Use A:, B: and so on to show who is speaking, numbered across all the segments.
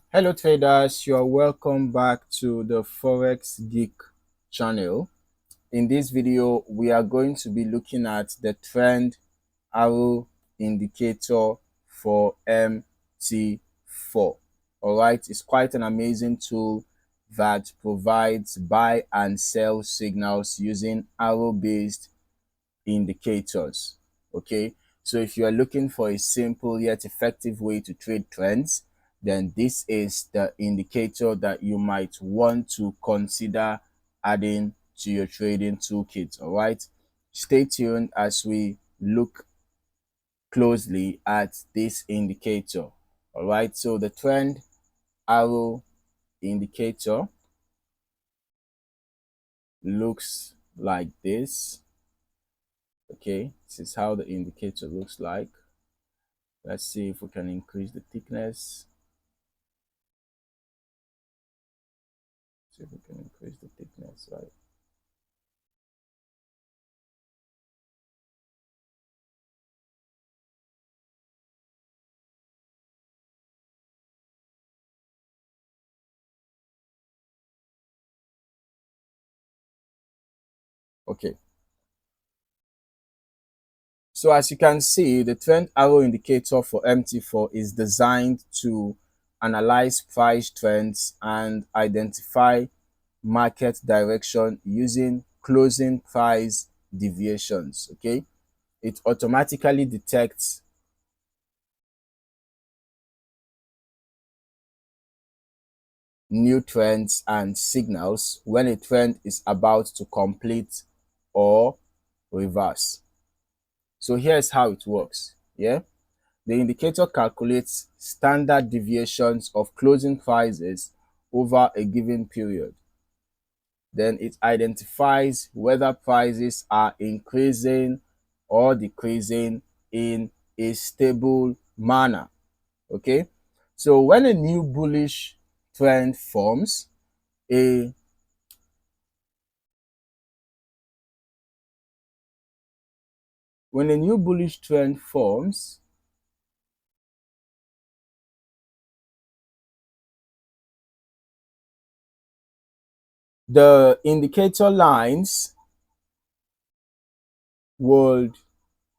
A: Hello traders, you are welcome back to the Forex Geek channel. In this video, we are going to be looking at the trend arrow indicator for MT4. Alright, it's quite an amazing tool that provides buy and sell signals using arrow-based indicators. Okay, so if you are looking for a simple yet effective way to trade trends, then this is the indicator that you might want to consider adding to your trading toolkit. All right, stay tuned as we look closely at this indicator. All right, so the trend arrow indicator looks like this. Okay, this is how the indicator looks like. Let's see if we can increase the thickness. See if we can increase the thickness, right? Okay. So as you can see, the trend arrow indicator for MT4 is designed to analyze price trends and identify market direction using closing price deviations. Okay. It automatically detects new trends and signals when a trend is about to complete or reverse. So here's how it works. Yeah, the indicator calculates standard deviations of closing prices over a given period. Then it identifies whether prices are increasing or decreasing in a stable manner. Okay, so when a new bullish trend forms, a when a new bullish trend forms, the indicator lines would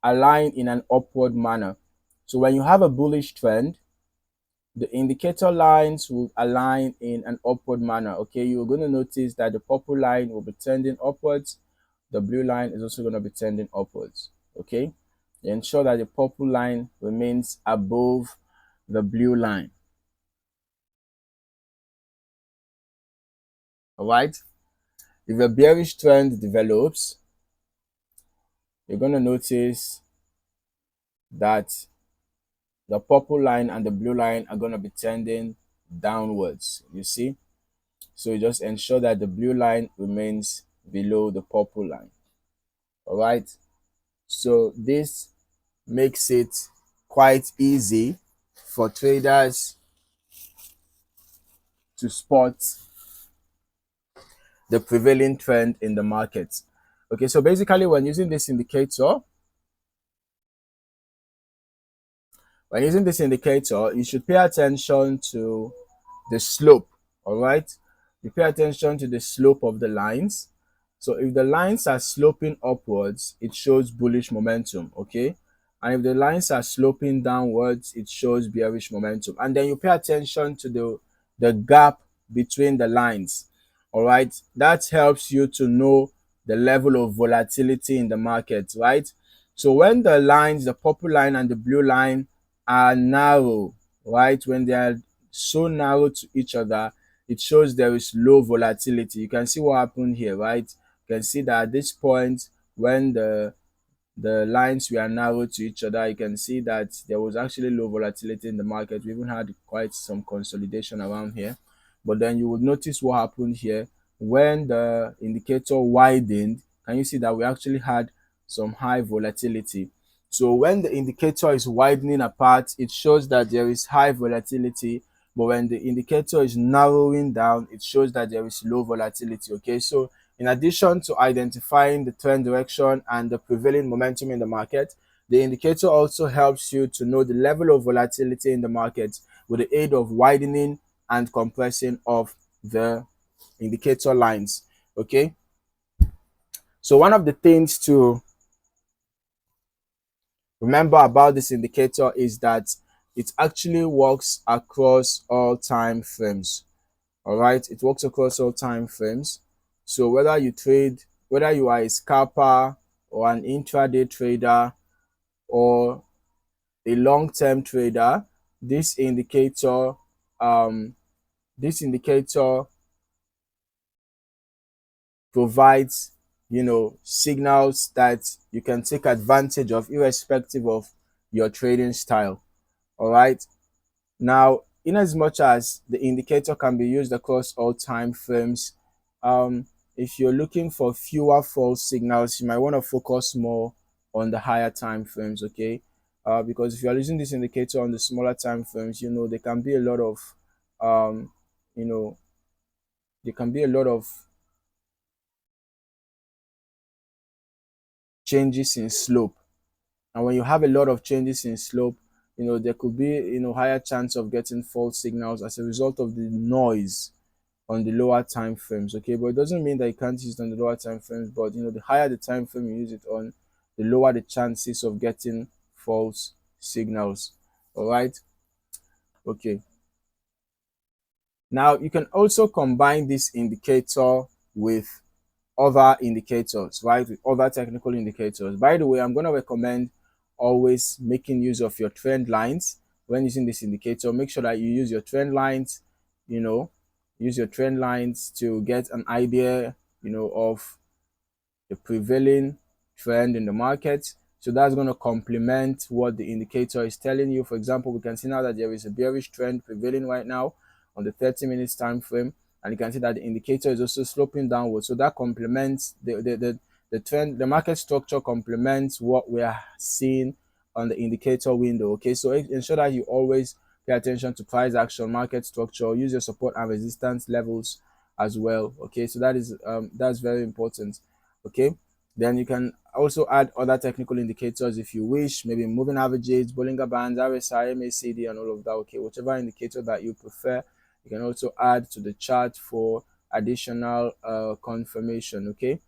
A: align in an upward manner. So when you have a bullish trend, the indicator lines will align in an upward manner. Okay, you're going to notice that the purple line will be tending upwards. The blue line is also going to be tending upwards. Okay, ensure that the purple line remains above the blue line. All right, if a bearish trend develops, you're going to notice that the purple line and the blue line are going to be tending downwards. You see, so you just ensure that the blue line remains below the purple line. All right, so this makes it quite easy for traders to spot the prevailing trend in the market. Okay, so basically when using this indicator, you should pay attention to the slope. All right, you pay attention to the slope of the lines. So if the lines are sloping upwards, it shows bullish momentum. Okay, and if the lines are sloping downwards, it shows bearish momentum. And then you pay attention to the gap between the lines. All right, that helps you to know the level of volatility in the market, right? So when the lines, the purple line and the blue line, are narrow, right, when they are so narrow to each other, it shows there is low volatility. You can see what happened here, right? You can see that at this point, when the lines were narrow to each other, you can see that there was actually low volatility in the market. We even had quite some consolidation around here. But then you would notice what happened here when the indicator widened. Can you see that we actually had some high volatility? So when the indicator is widening apart, it shows that there is high volatility. But when the indicator is narrowing down, it shows that there is low volatility. Okay, so in addition to identifying the trend direction and the prevailing momentum in the market, the indicator also helps you to know the level of volatility in the market with the aid of widening and compressing of the indicator lines. Okay, so one of the things to remember about this indicator is that it actually works across all time frames. All right, it works across all time frames. So whether you are a scalper or an intraday trader or a long-term trader, this indicator um this indicator provides, signals that you can take advantage of irrespective of your trading style. All right, now in as much as the indicator can be used across all time frames, um if you're looking for fewer false signals, you might want to focus more on the higher time frames. Okay, because if you're using this indicator on the smaller time frames, there can be a lot of um you know there can be a lot of changes in slope. And when you have a lot of changes in slope, there could be, higher chance of getting false signals as a result of the noise on the lower time frames. Okay, but it doesn't mean that you can't use it on the lower time frames, but the higher the time frame you use it on, the lower the chances of getting false signals. All right, okay. Now you can also combine this indicator with other indicators, right? With other technical indicators. By the way, I'm going to recommend always making use of your trend lines when using this indicator. Make sure that you use your trend lines, you know, use your trend lines to get an idea, of the prevailing trend in the market. So that's going to complement what the indicator is telling you. For example, we can see now that there is a bearish trend prevailing right now on the 30 minutes time frame, and you can see that the indicator is also sloping downwards. So that complements the trend. The market structure complements what we are seeing on the indicator window. Okay, so ensure that you always pay attention to price action, market structure, use your support and resistance levels as well. Okay, so that's very important. Okay, then you can also add other technical indicators if you wish, maybe moving averages, Bollinger Bands, RSI, MACD, and all of that. Okay, whichever indicator that you prefer, you can also add to the chart for additional confirmation. Okay,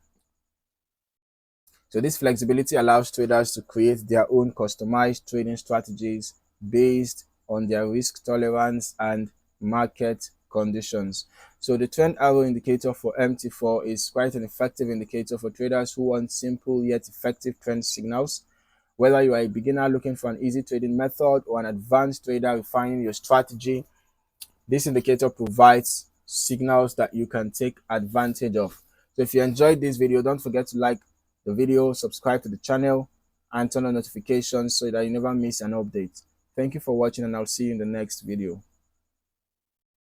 A: so this flexibility allows traders to create their own customized trading strategies based on their risk tolerance and market conditions. So the trend arrow indicator for MT4 is quite an effective indicator for traders who want simple yet effective trend signals. Whether you are a beginner looking for an easy trading method or an advanced trader refining your strategy, this indicator provides signals that you can take advantage of. So if you enjoyed this video, don't forget to like the video, subscribe to the channel, and turn on notifications so that you never miss an update. Thank you for watching, and I'll see you in the next video.